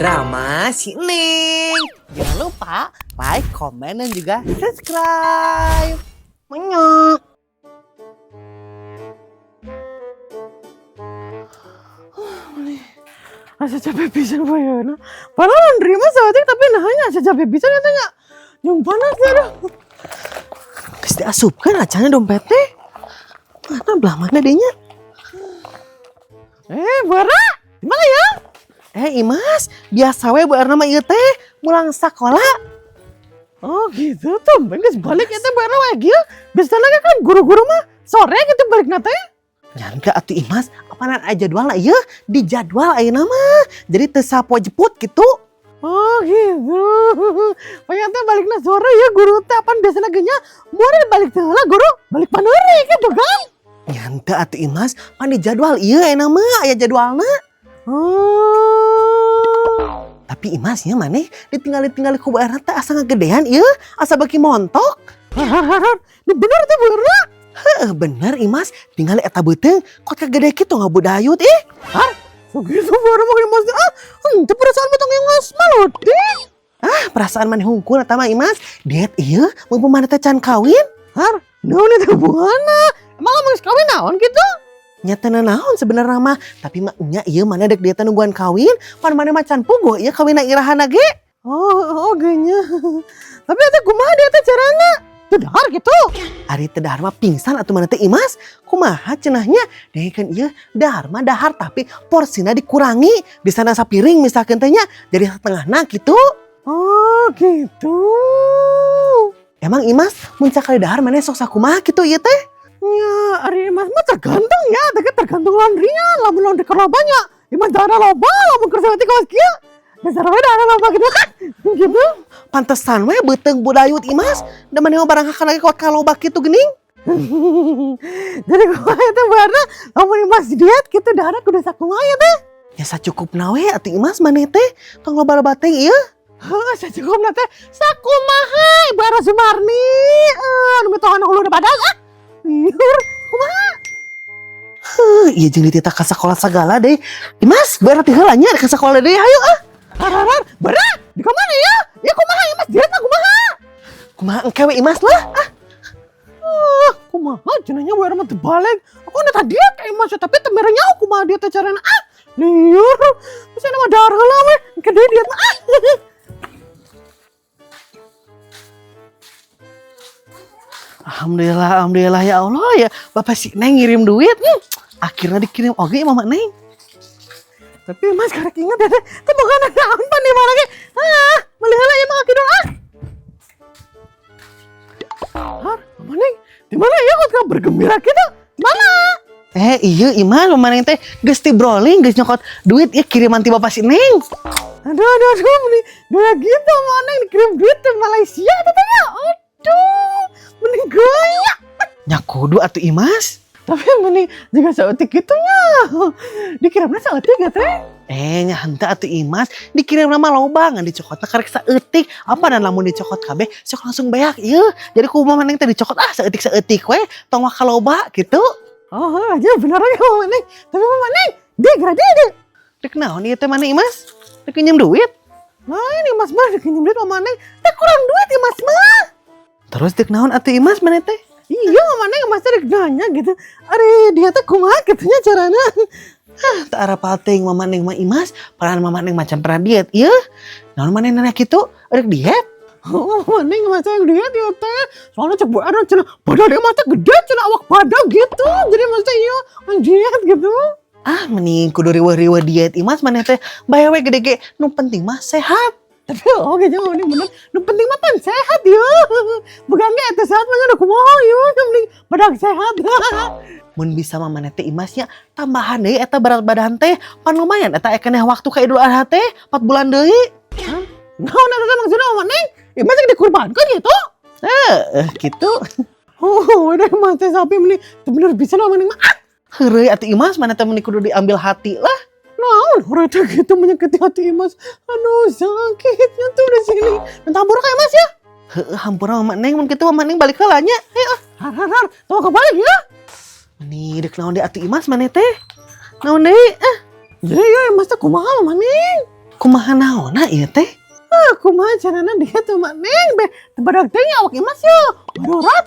Drama si Neng. Jangan lupa like, komen, dan juga subscribe. Menyok. Asa capek pisan bayana. Padahal nerima sahatik tapi nahanya asa capek pisan ya tanya. Yang panas ya dah. Geus diasupkeun acana dompetnya. Mana belah mana dinya? Bara, gimana ya? Imas, biasa we beurna mah ieu teh mulang sakola. Oh gitu tuh, geus balik eta bara we kieu. Biasana kan guru-guru mah sore gitu balik teh. Nyangka atuh Imas, apaan aya jadwalna ieu? Di jadwal ayeuna mah. Jadi teu sapoe jeput gitu. Oh gitu. Ternyata baliknya sore ya guru teh apaan biasana geunya murid balik teh heula guru balik paneuri gitu kan. Nyangka atuh Imas, pan di jadwal ieu ayeuna mah aya jadwalna. Tapi Imas nya maneh ditinggali ku baeurna teh asa ngagedean ieu, asa beki montok. Ini bener tuh bener. Bener Imas, tinggal eta beuteung kok kagede kitu ngabudayut ih. Begitu baru mau Imas itu perasaan betong Imas malut Perasaan maneh hungkul eta mah Imas. Diet ieu mun maneh teh can kawin. Naon eta hubunganna? Emang geus kawin naon gitu? Nya teu naon sebenarnya mah, tapi mah nya ieu maneh dek diet nungguan kawin, pan maneh mah can puguh ieu kawinna irahana ge. Oh geunya. Tapi eta kumaha dia teh carana? Tedahar gitu. Ari teu dahar mah pingsan atuh maneh teh Imas. Kumaha cenahnya? Dehkeun ieu dahar mah dahar tapi porsina dikurangi. Bisana sapiring misalkeun teh nya jadi satengahna gitu. Oh gitu. Emang Imas mun sakali dahar maneh sok sakumaha kitu ieu teh? Ya, ari Imas mah tergantung ya, tergantung laundrynya. Lamun laundry kerja banyak, Imas dahar loba, lamun kerja ti kawas kieu. Dasar we dahar loba gitu kan. Gitu. Pantesan we beuteung budayut Imas, da maneh barang hakana lagi kuat kaloba kitu geuning. Jadi kumaha teh beurna lamun Imas diet kitu dahar kudu sakumaha ya teh? Ya sacukupna we atuh Imas maneh teh, tong loba-loba teh ieu. Sacukupna teh sakumaha Ibu Ara Sumarni. Nu mitohan hulu da badag kumaha? Ieu jeung dititah ka sakola sagala deui. Imas, beurna teh heula nya ka sakola deui hayu Bara, di mana ya? Ya kumaha Imas diet mah kumaha? Kumaha engke we Imas lah? Kumaha cenahnya we mah teu balik. Aku na diet ka Imas tapi teu mere nyaho kumaha diet teh carana. Liur. Bisa nama dahar heula we, engke deui diet mah. Alhamdulillah ya Allah ya. Bapak si Neng ngirim duit. Akhirnya dikirim oge Mama Neng. Tapi Mas karek inget ya teh bukan naon pan di mana ge. Meuli heula ieu mah kidul Mama Neng, di mana ya kok bergembira gitu? Mana? Iya Imas Mama Neng teh geus ti browling geus nyokot duit ieu kiriman ti Bapak si Neng. Aduh mending gaya gitu Mama Neng dikirim duit ke Malaysia tetenya. Aduh, mending gaya. Nya kudu atuh Imas. Tapi mending juga saeutik gitunya. Dikirimna saeutik ya teh? Nya henteu atuh Imas, dikirim nama loba ngan dicokotna karek saeutik. Apa dan lamun dicokot kabeh sok langsung beak ieu. Jadi ku Mama Neng teh dicokot saeutik we, tong mah kaloba gitu. Oh, aja bener aja Mama Neng. Tapi Mama Neng, dia grade. Dek naon ieu teh mana Imas? Dek pinjem duit. Nah ini Mas mah dek pinjem duit Mama Neng. Teh kurang duit ya Mas mah. Terus dek naon atuh Imas mana teh? Iya Mama Neng Mas teh nanya gitu. Ari dia teh kumaha gitunya carana. Teu arep pating Mama Neng mah Imas, padahal Mama Neng macam pernah diet. Ieu, naon maneh nanya kitu? Rek diet? Oh, Mama Neng Mas teh diet ya teh. Soalnya cek ada cenah badan dia Mas teh gede cenah awak badan gitu. Jadi Mas teh ieu diet gitu. Mending kudu riweuh-riweuh diet Imas maneh teh bae we gede ge nu penting mah sehat. Tapi oke jangan mending bener. Nu penting mah pan sehat ya. Bukan ge eta sehat mah udah kumaha ya. Mending badan sehat. Mun bisa mah maneh teh Imasnya tambahan deui eta berat badan teh pan lumayan eta ekeneh waktu ka Idul Adha teh 4 bulan deui. Naon eta maksudna Mama Neng? Imas yang dikurbankan gitu? Gitu. Udah Mas teh sapi mending bener bisa Mama Neng mah. Heureuy atuh Imas maneh teh mending kudu diambil hati lah. Naon urang gitu menyakiti hati Imas. Aduh sakitnya tuh di sini. Minta hampura ka Imas ya? Hampura Mama Neng mun kitu Mama Neng balik heula nya. Har, tuh kebalik ya. Meni dek naon deui atuh Imas maneh teh? Naon deui? Ya Imas teh kumaha Mama Neng? Kumaha naonna ieu teh? Aku mah jangan dia tuh mak neng be badak teh awak imas ya darurat.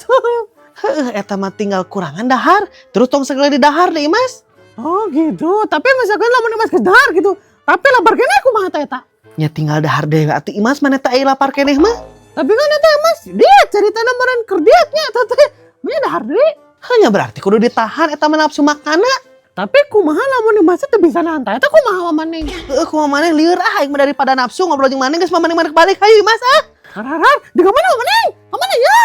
Eta mah tinggal kurangan dahar. Terus tong segala di dahar deh Mas. Oh gitu, tapi misalkan lamun imas ke dahar gitu, tapi lapar kene aku mah eta. Ya tinggal dahar deh atuh Imas mana teh aya lapar keneh mah. Tapi kan eta Mas, dia cerita meureun keur dietnya eta teh. Nya dahar deui. Hanya berarti kudu ditahan eta mah nafsu makana. Tapi kumaha lamun imas teh bisa nanta eta kumaha maneh. Kumaha maneh lieur aing mah daripada nafsu ngobrol jeung maneh geus maneh balik hayu Mas ah. Harar, di mana maneh? Mana ya?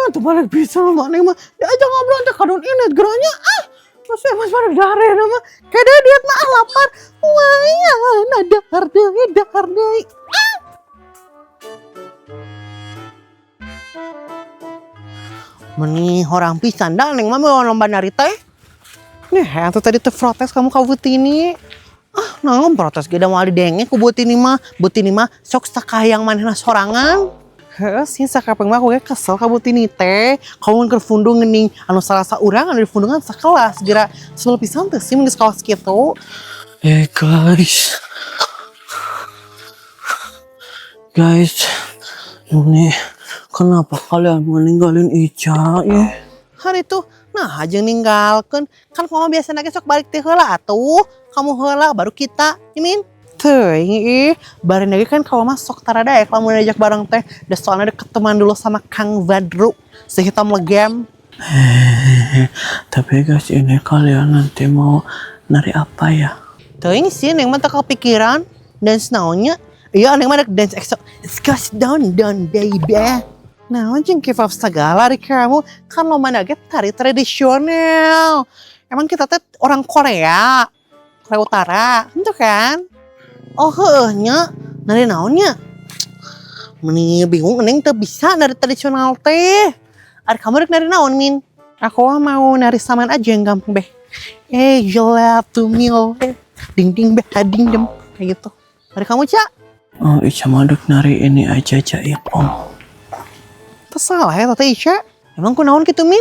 Tuh balik bisa maneh mah. Diajak ngobrol teh kadon ini geranya ah. Masih Mas pada dare nama. Kada diet mah lapar. Wah, ya dahar deui. Meni horang pisan dah neng mah mau lomba nari teh. Nih, atuh tadi teh protes kamu ka Butini. Ah, naon protes ge da moal didenge ku Butini mah. Butini mah sok sakayang manehna sorangan. Heeh, sih sakapeng mah aku ge kesel ka Butini teh. Kamu keur fundung geuning anu salasa urang anu di fundungan sakelas geura sebel pisan teh sih geus kawas kitu. Guys, ini kenapa kalian meninggalin Ica ya? Hari itu nah aja ninggalkeun. Kan mama biasa nage sok balik teh heula atuh. Kamu heula baru kita, Imin. Teuing bari nage kan kalau mah sok tara daek lamun diajak bareng teh. Da soalnya ada ketemuan dulu sama Kang Badru, si hitam legam. Tapi guys, ini kalian nanti mau nari apa ya? Teuing sih neng mah teu kepikiran dance naonnya. Iya neng mah ada dance exo. It's goes down baby. Nah, anjing give up segala di kamu. Kan lo mana get tari tradisional. Emang kita teh orang Korea Utara, itu kan? Oh nya, nari naonnya? Meni bingung neng teu bisa nari tradisional teh. Ada kamu rek nari naon Min? Aku mau nari saman aja yang gampang beh. You love to me, ding ding beh, ding dem kayak gitu. Ada kamu Cak? Oh, Ica maduk nari ini aja Jaipong. Tersalah ya Tante Ica. Emang ku naon gitu Min?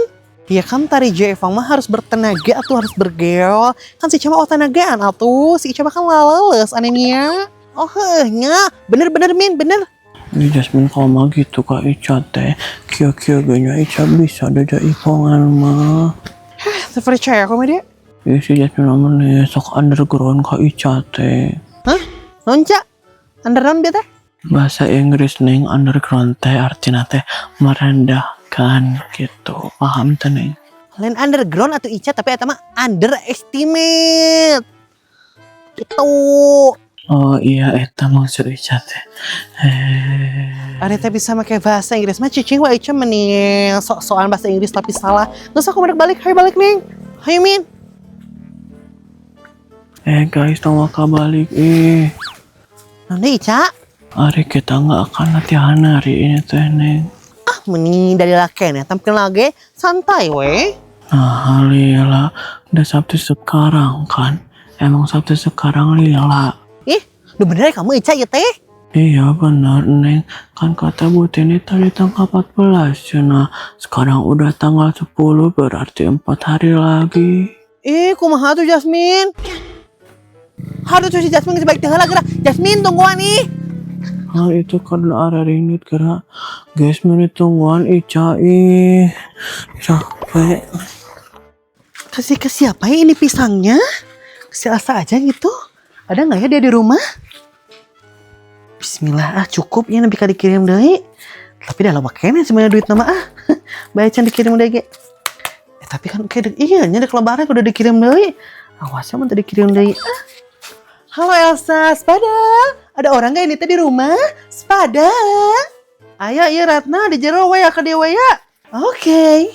Ya kan tari Jaipong mah harus bertenaga atau harus bergeol. Kan si Ica mah tenagaan atuh. Si Ica mah kan laleles anemia. Oh nya, bener Min, bener. Ini Jasmine kalau mah gitu Kak Ica teh. Kia-kia ganya Ica bisa ada Jaipongan mah. Percaya aku mah dia. Ya si Jasmine namanya sok underground Kak Ica teh. Hah? Naon Cak? Underground biar teh? Bahasa Inggris neng underground teh artinya teh merendahkan gitu. Paham teh neng? Lain underground atau Ica tapi eta mah underestimate. Gitu. Oh iya eta maksud Ica teh. Ada teh bisa pakai bahasa Inggris mah cicing wah Ica meni soal bahasa Inggris tapi salah. Terus aku balik balik Neng. Hayu Min. Guys, tong maka balik Nanti Ica. Hari kita nggak akan latihan hari ini teh neng. Ah meni dari laken ya tampil lagi santai weh. Nah lila udah Sabtu sekarang kan. Emang Sabtu sekarang lila. Ih udah bener ya kamu Ica ya teh. Iya benar neng. Kan kata Butini tadi tanggal 14 ya. Nah sekarang udah tanggal 10 berarti 4 hari lagi. Kumaha tuh Jasmine. Harus tuh si Jasmine sebaik teh lah gerak. Jasmine tungguan nih. Hal itu karena ada rinit gerak. Guys menit tungguan Ica capek. Kasih ke siapa ya ini pisangnya? Kasih Asa aja gitu. Ada nggak ya dia di rumah? Bismillah cukup ya nabi dikirim deh. Tapi dah lama kene sebenarnya duit nama Bayacan dikirim deh ge. Tapi kan kayak iya nya dek lebaran udah dikirim deh. Awasnya mah tadi dikirim deh. Halo Elsa, Spada. Ada orang gak ini tadi di rumah? Spada. Ayo iya Ratna di jero waya ke dia waya. Oke.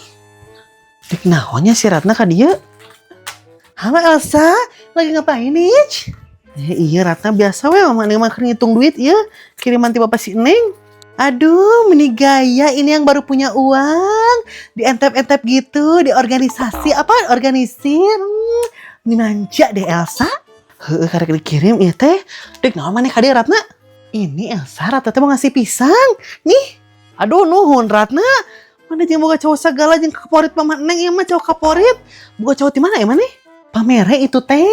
Dik naonnya si Ratna ke dia? Halo Elsa, lagi ngapain nih? Iya Ratna biasa weh mama ngitung duit ya. Kiriman ti bapak si Neng. Aduh, meni gaya ini yang baru punya uang. Di entep-entep gitu, di organisasi apa? Organisir. Ini manja deh Elsa. Karek dikirim ya teh. Dek naon maneh ka dieu Ratna? Ini Elsa Ratna teh mau ngasih pisang. Nih. Aduh nuhun Ratna. Mana jeung boga cowok segala jeung kaporit mama Neng ieu mah cowok kaporit. Boga cowok di mana ya maneh? Pamere itu teh.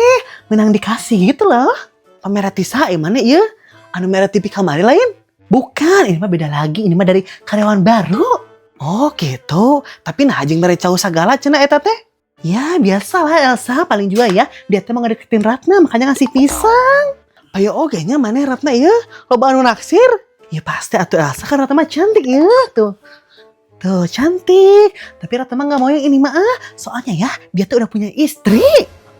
menang dikasih gitu loh. Pamer Tisa mana ya? Anu merah TV kamari lain? Bukan, ini mah beda lagi. Ini mah dari karyawan baru. Oh gitu. Tapi nah jeung mere cau sagala cenah eta teh. Ya biasalah Elsa, paling juga ya dia teh mau ngedeketin Ratna makanya ngasih pisang. Ayo oge nya maneh Ratna ya, loba anu naksir. Ya pasti atuh Elsa kan Ratna mah cantik ya tuh. Tuh cantik, tapi Ratna mah gak mau yang ini mah soalnya ya dia tuh udah punya istri.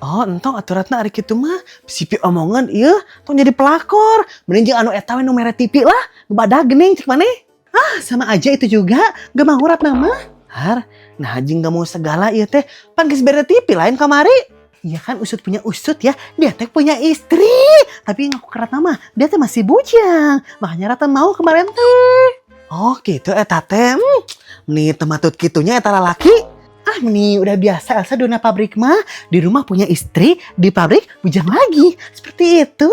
Oh entong atuh Ratna ari kitu mah sipi omongan ieu tong jadi pelakor. Mending jeung anu eta we nu mere TV lah, nu badag geuning cek maneh. Sama aja itu juga, gak mau Ratna mah. Nah jeung gak mau segala ieu teh pan geus bere TV lain kamari. Iya kan usut punya usut ya, dia teh punya istri. Tapi ngaku ke Ratna mah, dia teh masih bujang. Makanya Ratna mau kemarin teh. Oh gitu eta teh. Nih tematut kitunya eta lalaki. Nih udah biasa Elsa dona pabrik mah. Di rumah punya istri, di pabrik bujang lagi. Seperti itu.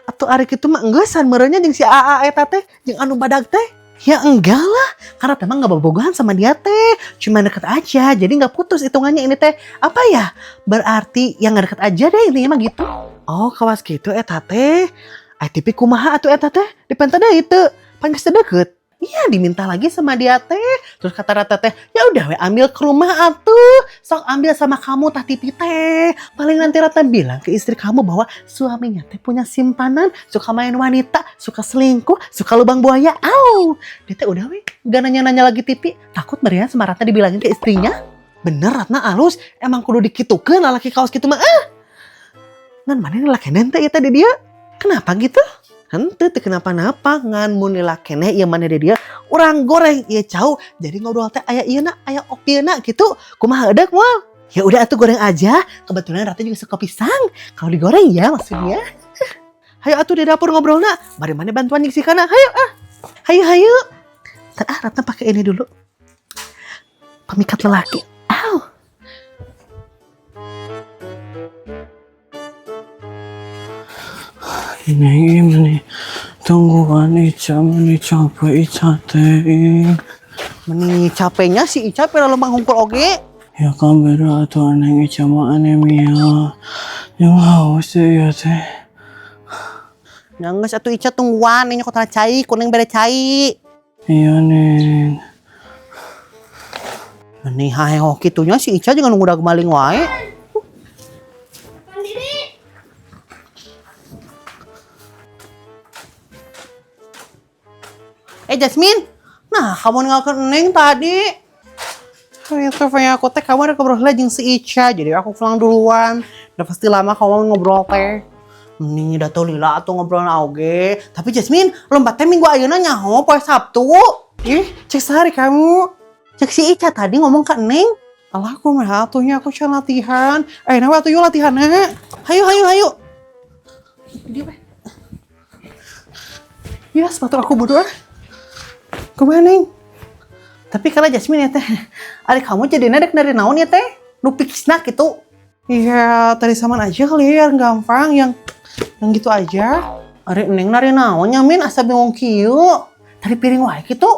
Atau ari kitu mah enggesan merenya jeung si AA eta teh, jeung anu badag teh. Ya enggak lah, karena emang gak bobogohan sama dia teh. Cuma deket aja, jadi gak putus hitungannya ini teh. Apa ya? Berarti yang gak deket aja deh intinya mah gitu. Oh kawas gitu eta teh. ITP kumaha atuh eta teh? Dipenta deui teu. Pan geus deket. Iya diminta lagi sama dia teh. Terus kata Rata teh, ya udah we ambil ke rumah atuh. Sok ambil sama kamu tah TV teh. Paling nanti Rata bilang ke istri kamu bahwa suaminya teh punya simpanan, suka main wanita, suka selingkuh, suka lubang buaya. Dia teh udah we, gak nanya-nanya lagi TV. Takut meriah sama Rata dibilangin ke istrinya. Bener Ratna alus, emang kudu dikitukeun lalaki kaos gitu mah. Ngan mana nih laki nente ya tadi dia? Kenapa gitu? Henteu teu kenapa-napa ngan mun lila keneh ieu maneh dia urang goreng ieu cau jadi ngobrol teh aya ieu na aya opieuna gitu kumaha eudeuk moal ya udah atuh goreng aja kebetulan Ratu juga suka pisang kalau digoreng ya maksudnya. Hayu atuh di dapur ngobrolna bari maneh bantuan nyiksikana hayu Ratna pakai ini dulu pemikat lelaki. Ini tungguan Ica meni capek Ica teh. Meni capeknya si Ica pira lembang hungkul oge. Ya kan beda atuh aneh Ica mah anemia. Yang haus teh ya teh. Nangis atuh Ica tungguan ini kota cai kuning bere cai. Iya neng. Nih haeho kitunya si Ica jangan nunggu udah gemaling wae. Jasmine, nah kamu ninggalkan Neng tadi. Itu punya aku teh kamu ada ngobrol jeung si Ica, jadi aku pulang duluan. Udah pasti lama kamu ngobrol teh. Nih udah tau lila atau ngobrol oge. Tapi Jasmine, lomba teh minggu ayeuna nyaho poe Sabtu. Cek sehari kamu. Cek si Ica tadi ngomong ke Neng. Alah aku mah atuhnya aku can latihan. Nawa atuh yuk latihannya. Hayu. Dia weh. Ya sepatu aku bodoh. Kemana Neng? Tapi kalau Jasmine ya teh, adik kamu jadi nadek dari naon ya teh? Nu piksna gitu. Iya, tadi saman aja kali ya, yang gampang, yang gitu aja. Adik Neng nari naon nyamin asa bingung kieu. Tadi piring wae gitu.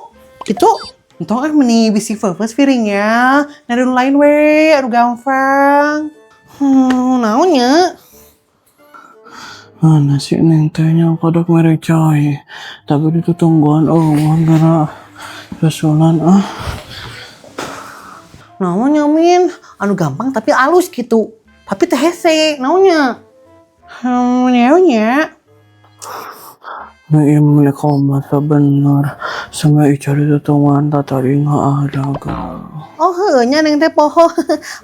Entong meni bisi feupeus piringnya. Nari nu lain we, aduh gampang. Naonnya? Mana sih neng tehnya kodok merek cai. Tapi itu tungguan gara susulan Naonnya Min? Anu gampang tapi alus gitu. Tapi teh hese, naonnya? Naonnya? Nah iya milik masa bener. Sama Ica itu tungguan tadi nggak ada kan. Oh heunya Neng teh poho.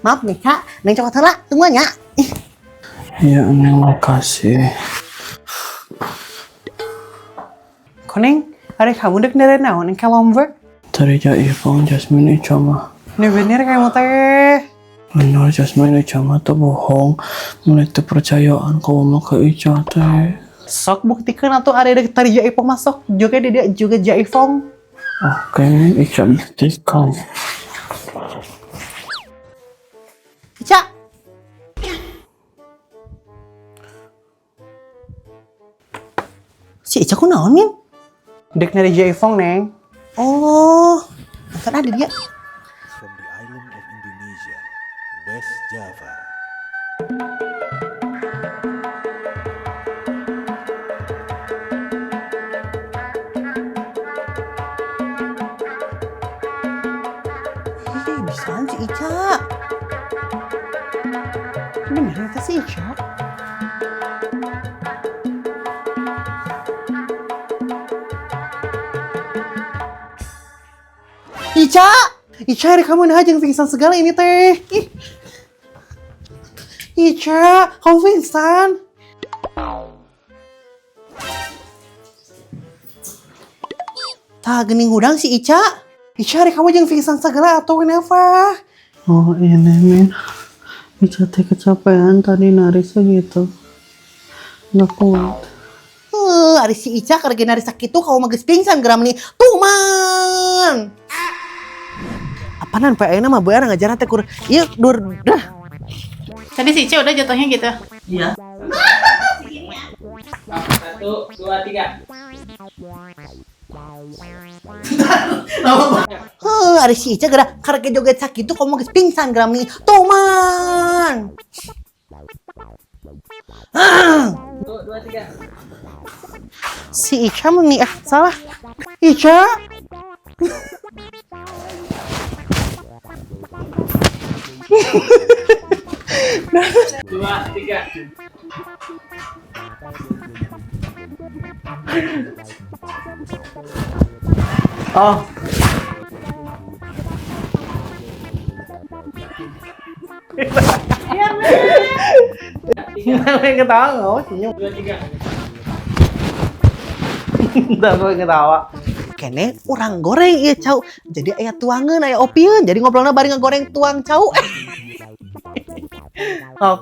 Maaf nih Kak, Neng cokot heula tungguan nya. Ya neng makasih. Koneng, adik kamu dek nere naon Neng kalomber? Tadi Jaifong Jasmine Ica mah. Ini bener kamu teh. Bener Jasmine Ica mah tuh bohong. Mulai percayaan kamu mah ke Ica teh. Sok buktikan atau ada dek tadi Jaifong masuk juga dia juga Jaifong. Oke, Ica buktikan. Ica. Si Ica ku naon Min? Dek nere Jaifong Neng. Oh, kan ada dia. From the island of Indonesia, West Java. Ica. Bener itu si Ica. Ica! Ica, hari kamu nah aja pingsan segala ini teh. Ih. Ica, kamu pingsan. Tah gening hudang si Ica. Ica, hari kamu jangan pingsan segala atau kenapa? Oh ini Min, Ica teh kecapean tadi naris gitu, nggak kuat. Ari si Ica karena nari sakit tuh kamu magis pingsan geram nih. Tuh man. Apaan Pak Aina mah bear ngajaran teh kur. Ieu dur dah. Tadi si Ica udah jatuhnya gitu. Iya. 1, 2, 3. Ari si Ica gara karena joget sakit tuh kamu magis pingsan geram nih. Tuh man. 1, 2, 3. Si Ica mengi salah. Ica. Dua, tiga. Oh. Nggak boleh ketawa nggak mau senyum. 2, 3. Nggak boleh ketawa. Kene urang goreng iya cau. Jadi aya tuangan aya opieun. Jadi ngobrolna bari ngegoreng tuang cau. Oh.